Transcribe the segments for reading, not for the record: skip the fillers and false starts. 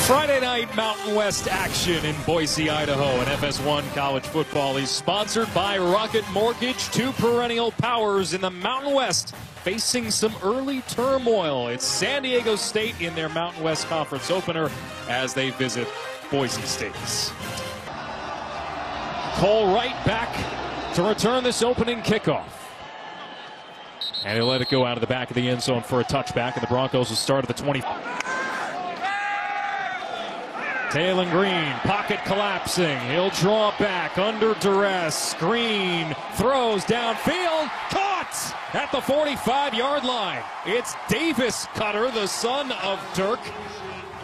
Friday night Mountain West action in Boise, Idaho, and FS1 college football is sponsored by Rocket Mortgage. Two perennial powers in the Mountain West facing some early turmoil. It's San Diego State in their Mountain West Conference opener as they visit Boise State. Cole Wright back to return this opening kickoff. And he'll let it go out of the back of the end zone for a touchback, and the Broncos will start at the 20. Taylen Green, pocket collapsing. He'll draw back under duress. Green throws downfield, caught at the 45-yard line. It's Davis Cutter, the son of Dirk,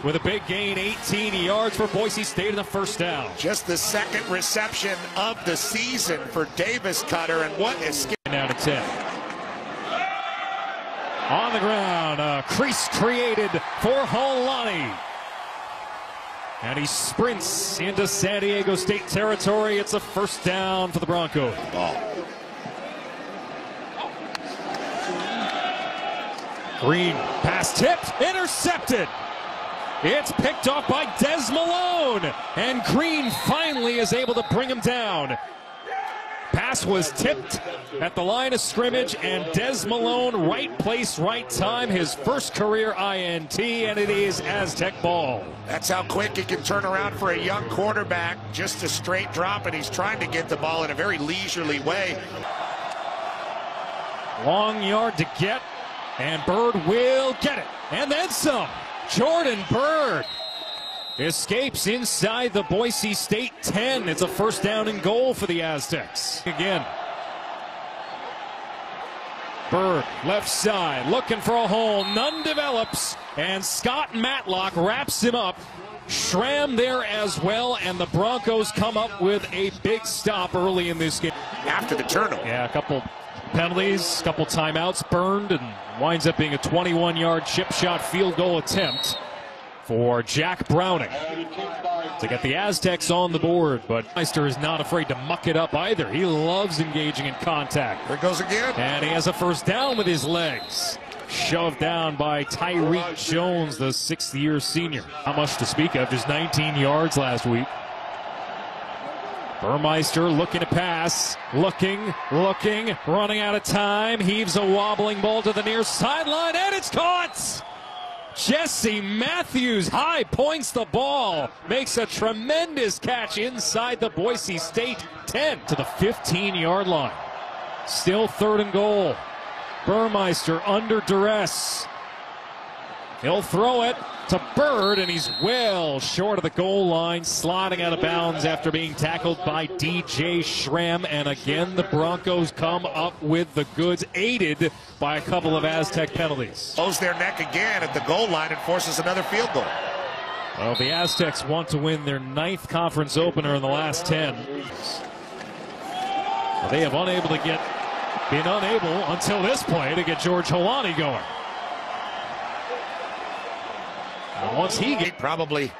with a big gain, 18 yards for Boise State in the first down. Just the second reception of the season for Davis Cutter, and what a skip. Down to 10. On the ground, a crease created for Holani. And he sprints into San Diego State territory. It's a first down for the Broncos. Green, pass tipped, intercepted. It's picked off by Des Malone. And Green finally is able to bring him down. Pass was tipped at the line of scrimmage, and Des Malone, right place, right time, his first career INT, and it is Aztec ball. That's how quick he can turn around for a young quarterback. Just a straight drop, and he's trying to get the ball in a very leisurely way. Long yard to get, and Bird will get it, and then some. Jordan Bird escapes inside the Boise State 10. It's a first down and goal for the Aztecs. Again. Bird, left side, looking for a hole. None develops, and Scott Matlock wraps him up. Schramm there as well, and the Broncos come up with a big stop early in this game. After the turnover. Yeah, a couple penalties, a couple timeouts burned, and winds up being a 21-yard chip shot field goal attempt for Jack Browning to get the Aztecs on the board, but Meister is not afraid to muck it up either. He loves engaging in contact. There it goes again. And he has a first down with his legs. Shoved down by Tyreek Jones, the sixth-year senior. Not much to speak of, just 19 yards last week. Burmeister looking to pass, looking, running out of time. Heaves a wobbling ball to the near sideline, and it's caught! Jesse Matthews high points the ball, makes a tremendous catch inside the Boise State 10 to the 15-yard line. Still third and goal. Burmeister under duress. He'll throw it to Bird, and he's well short of the goal line, sliding out of bounds after being tackled by DJ Schramm. And again, the Broncos come up with the goods, aided by a couple of Aztec penalties. Blows their neck again at the goal line and forces another field goal. Well, the Aztecs want to win their 9th conference opener in the last 10. They have been unable until this play to get George Holani going. And once he probably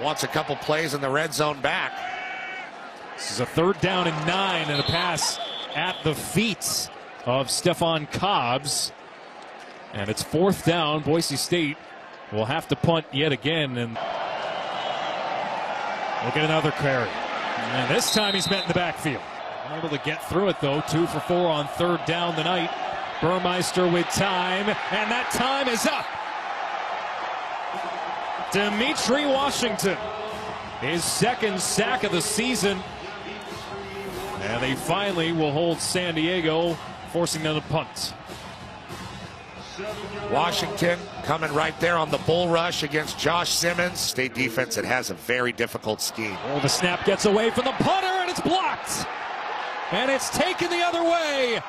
wants a couple plays in the red zone back. This is a 3rd down and 9, and a pass at the feet of Stefan Cobbs. And it's 4th down. Boise State will have to punt yet again. And look at another carry. And this time he's met in the backfield. Unable to get through it, though. 2 for 4 on 3rd down tonight. Burmeister with time, and that time is up. Dimitri Washington, his 2nd sack of the season. And they finally will hold San Diego, forcing them to punt. Washington coming right there on the bull rush against Josh Simmons. State defense that has a very difficult scheme. Oh, the snap gets away from the punter, and it's blocked. And it's taken the other way.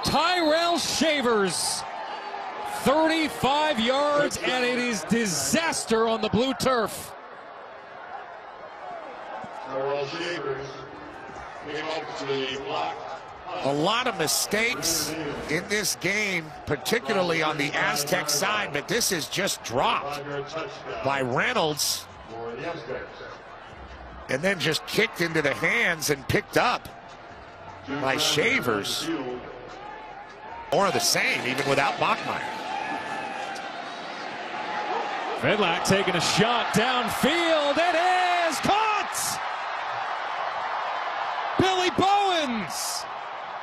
Tyrell Shavers, 35 yards, and it is disaster on the blue turf. A lot of mistakes in this game, particularly on the Aztec side, but this is just dropped by Reynolds and then just kicked into the hands and picked up by Shavers. More of the same, even without Bachmeier. Vidlak taking a shot downfield. It is caught! Billy Bowens!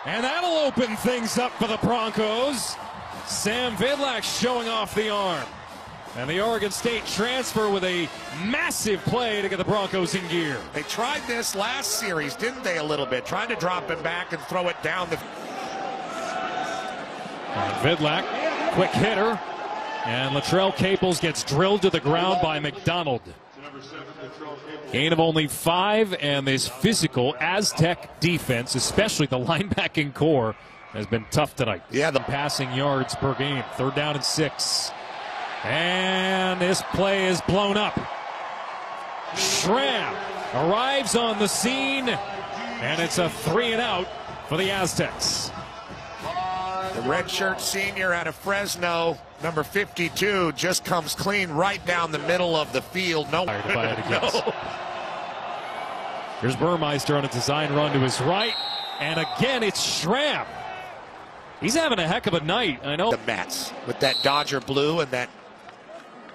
And that'll open things up for the Broncos. Sam Vidlak showing off the arm. And the Oregon State transfer with a massive play to get the Broncos in gear. They tried this last series, didn't they, a little bit? Trying to drop him back and throw it down the... And Vidlak, quick hitter. And Latrell Caples gets drilled to the ground by McDonald. Gain of only 5, and this physical Aztec defense, especially the linebacking core, has been tough tonight. Yeah, the passing yards per game. 3rd down and 6. And this play is blown up. Schramm arrives on the scene, and it's a 3-and-out for the Aztecs. The redshirt senior out of Fresno, number 52, just comes clean right down the middle of the field. No. No. Here's Burmeister on a design run to his right, and again it's Schramm. He's having a heck of a night. I know. The Mets with that Dodger blue and that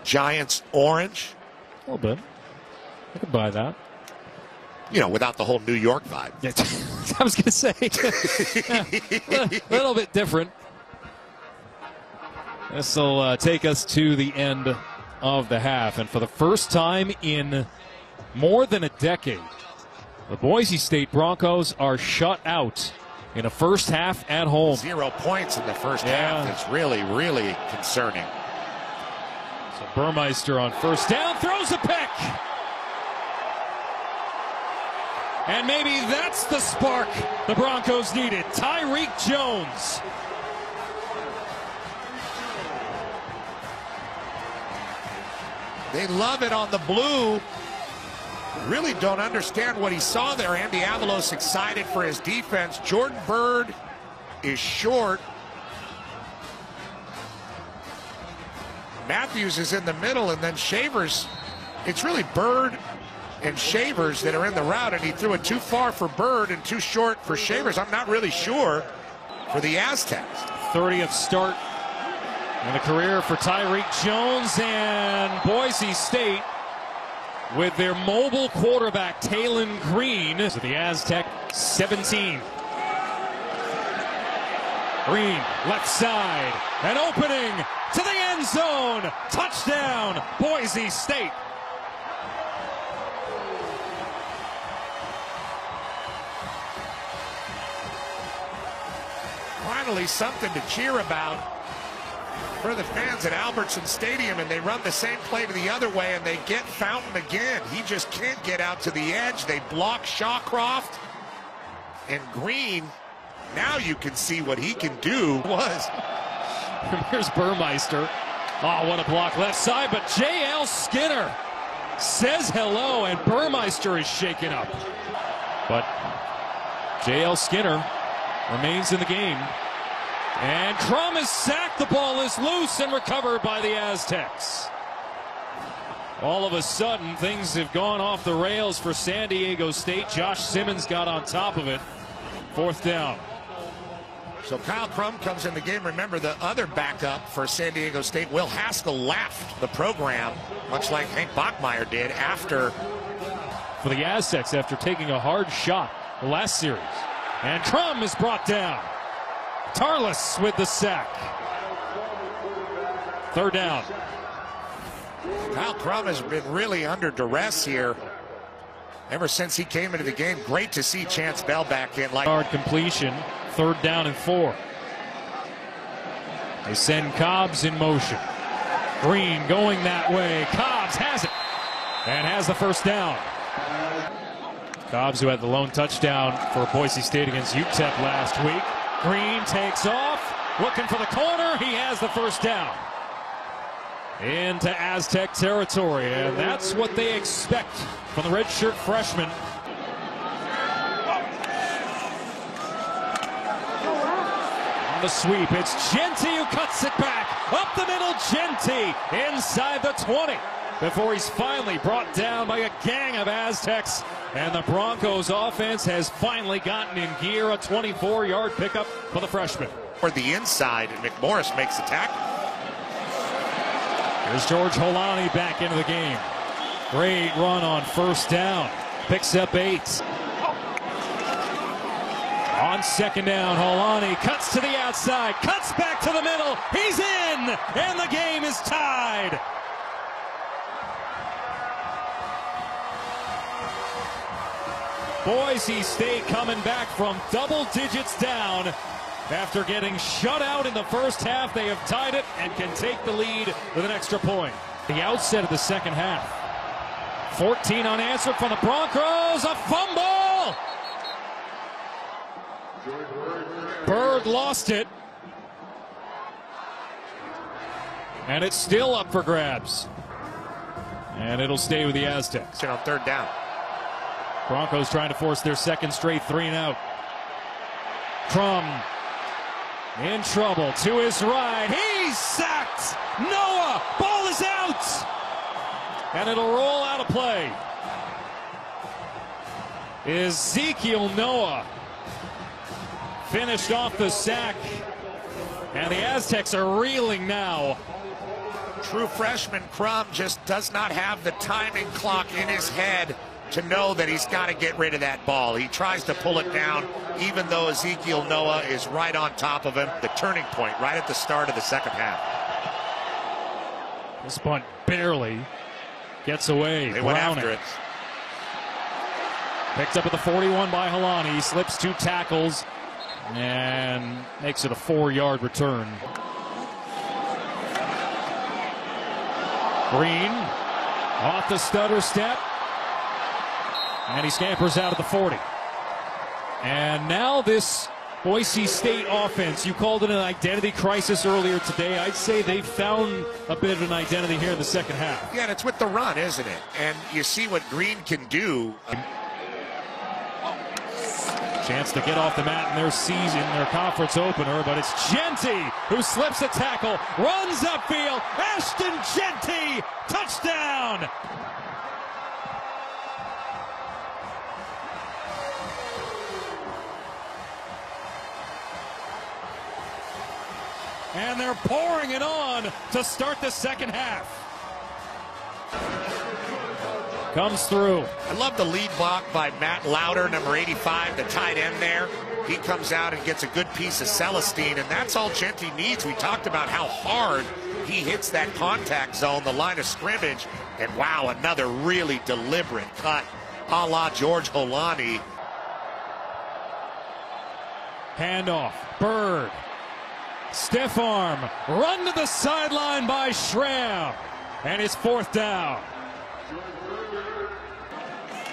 Giants orange. A little bit. I could buy that. You know, without the whole New York vibe. I was going to say. A little bit different. This will take us to the end of the half. And for the first time in more than a decade, the Boise State Broncos are shut out in a first half at home. 0 points in the first half. It's really, really concerning. So Burmeister on first down throws a pick. And maybe that's the spark the Broncos needed. Tyreek Jones. They love it on the blue. Really don't understand what he saw there. Andy Avalos excited for his defense. Jordan Byrd is short. Matthews is in the middle, and then Shavers. It's really Byrd and Shavers that are in the route, and he threw it too far for Byrd and too short for Shavers. I'm not really sure for the Aztecs. 30th start in the career for Tyreek Jones, and Boise State with their mobile quarterback Taylen Green to the Aztec 17. Green left side, an opening to the end zone. Touchdown, Boise State. Finally something to cheer about for the fans at Albertson Stadium, and they run the same play to the other way, and they get Fountain again. He just can't get out to the edge. They block Shawcroft, and Green, now you can see what he can do. Here's Burmeister. Oh, what a block left side, but J.L. Skinner says hello, and Burmeister is shaken up. But J.L. Skinner remains in the game. And Crum is sacked. The ball is loose and recovered by the Aztecs. All of a sudden, things have gone off the rails for San Diego State. Josh Simmons got on top of it. 4th down. So Kyle Crum comes in the game. Remember, the other backup for San Diego State, Will Haskell, left the program, much like Hank Bachmeier did for the Aztecs after taking a hard shot the last series. And Crum is brought down. Tarlis with the sack. 3rd down. Kyle Crum has been really under duress here ever since he came into the game. Great to see Chance Bell back in. Hard completion. 3rd down and 4. They send Cobbs in motion. Green going that way. Cobbs has it and has the first down. Cobbs, who had the lone touchdown for Boise State against UTEP last week. Green takes off, looking for the corner. He has the first down. Into Aztec territory, and that's what they expect from the redshirt freshman. On the sweep, it's Genty who cuts it back. Up the middle, Genty inside the 20. Before he's finally brought down by a gang of Aztecs. And the Broncos offense has finally gotten in gear. A 24-yard pickup for the freshman. For the inside, and McMorris makes the tackle. Here's George Holani back into the game. Great run on first down. Picks up 8. On second down, Holani cuts to the outside, cuts back to the middle. He's in, and the game is tied. Boise State coming back from double digits down. After getting shut out in the first half, they have tied it and can take the lead with an extra point. The outset of the second half. 14 unanswered from the Broncos. A fumble! Bird lost it. And it's still up for grabs. And it'll stay with the Aztecs. On third down. Broncos trying to force their second straight 3-and-out. Crum in trouble to his right. He's sacked. Noah, ball is out. And it'll roll out of play. Ezekiel Noah finished off the sack. And the Aztecs are reeling now. True freshman Crum just does not have the timing clock in his head to know that he's got to get rid of that ball. He tries to pull it down, even though Ezekiel Noah is right on top of him. The turning point right at the start of the second half. This punt barely gets away. They went after it. Picked up at the 41 by Holani. Slips 2 tackles and makes it a 4-yard return. Green off the stutter step. And he scampers out of the 40. And now this Boise State offense, you called it an identity crisis earlier today. I'd say they've found a bit of an identity here in the second half. Yeah, and it's with the run, isn't it? And you see what Green can do. Chance to get off the mat in their season, their conference opener, but it's Genty who slips a tackle, runs upfield. Ashton Genty, touchdown! And they're pouring it on to start the second half. Comes through. I love the lead block by Matt Lauder, number 85, the tight end there. He comes out and gets a good piece of Celestine, and that's all Genty needs. We talked about how hard he hits that contact zone, the line of scrimmage. And wow, another really deliberate cut, a la George Holani. Handoff, Bird. Stiff arm, run to the sideline by Schramm, and it's 4th down.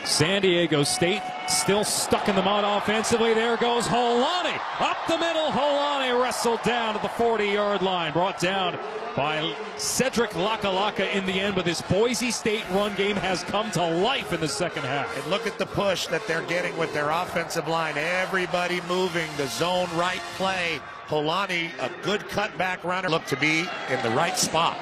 San Diego State still stuck in the mud offensively. There goes Holani, up the middle. Holani wrestled down to the 40-yard line, brought down by Cedric Lakalaka in the end, but this Boise State run game has come to life in the second half. And look at the push that they're getting with their offensive line. Everybody moving, the zone right play. Holani, a good cutback runner, looked to be in the right spot.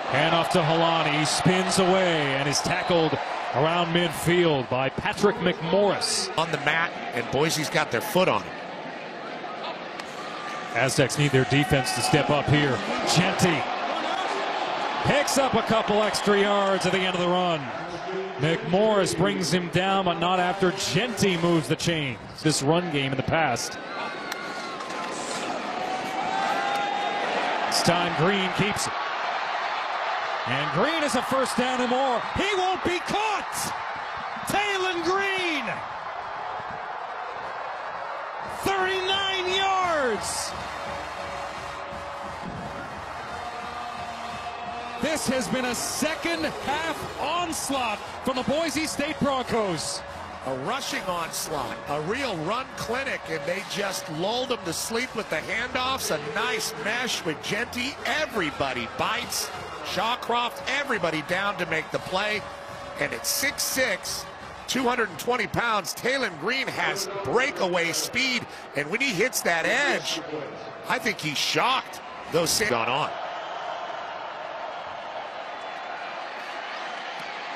Handoff to Holani, he spins away and is tackled around midfield by Patrick McMorris. On the mat, and Boise's got their foot on him. Aztecs need their defense to step up here. Genty picks up a couple extra yards at the end of the run. McMorris brings him down, but not after Genty moves the chains. This run game in the past. This time Green keeps it. And Green is a 1st down and more. He won't be caught. Taylen Green. 39 yards. This has been a second half onslaught from the Boise State Broncos. A rushing onslaught, a real run clinic, and they just lulled them to sleep with the handoffs. A nice mesh with Genty. Everybody bites. Shawcroft, everybody down to make the play. And at 6'6", 220 pounds, Taylen Green has breakaway speed. And when he hits that edge, I think he's shocked. Those gone on.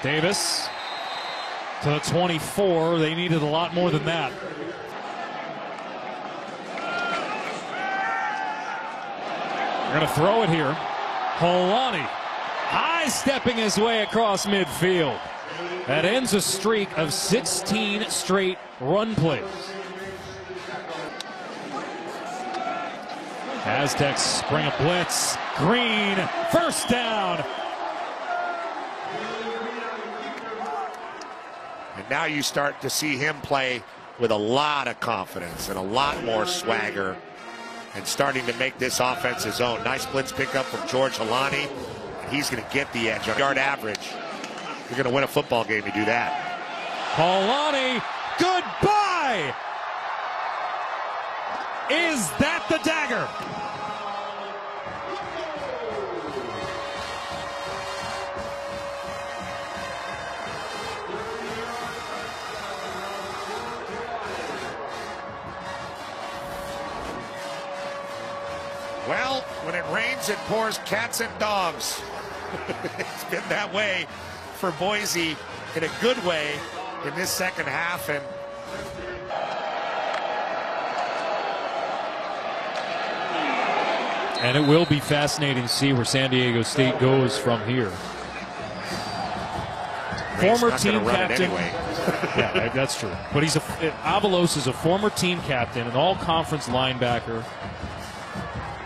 Davis to the 24. They needed a lot more than that. They're going to throw it here. Holani high-stepping his way across midfield. That ends a streak of 16 straight run plays. Aztecs bring a blitz. Green, first down. And now you start to see him play with a lot of confidence and a lot more swagger and starting to make this offense his own. Nice blitz pickup from George Holani. He's going to get the edge on yard average. You're going to win a football game, you do that. Holani, goodbye! Is that the dagger? Well, when it rains, it pours cats and dogs. It's been that way for Boise in a good way in this second half. And it will be fascinating to see where San Diego State goes from here. Former team captain. Anyway. Yeah, that's true. But Avalos is a former team captain, an all-conference linebacker.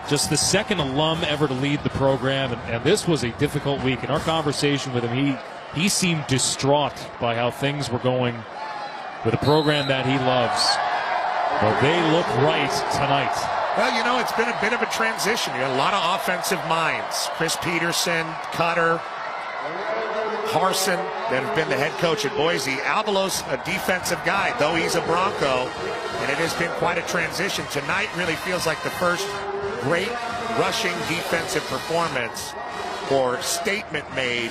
Just the second alum ever to lead the program, and this was a difficult week. In our conversation with him, he seemed distraught by how things were going with a program that he loves. But they look right tonight. Well, you know, it's been a bit of a transition. You got a lot of offensive minds. Chris Peterson, Cutter, Harsin, that have been the head coach at Boise. Avalos, a defensive guy, though he's a Bronco, and it has been quite a transition. Tonight really feels like the first great rushing defensive performance or statement made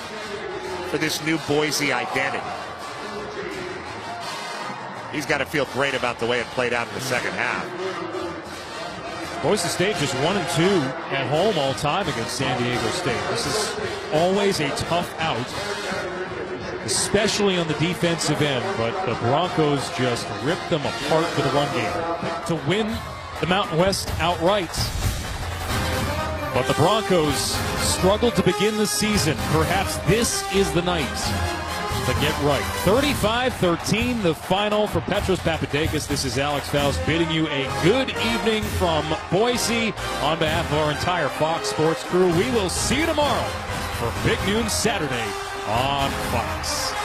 for this new Boise identity. He's got to feel great about the way it played out in the second half. Boise State just 1-2 at home all time against San Diego State. This is always a tough out, especially on the defensive end, but the Broncos just ripped them apart with the run game to win the Mountain West outright. But the Broncos struggled to begin the season. Perhaps this is the night to get right. 35-13, the final for Petros Papadakis. This is Alex Faust bidding you a good evening from Boise. On behalf of our entire Fox Sports crew, we will see you tomorrow for Big Noon Saturday on Fox.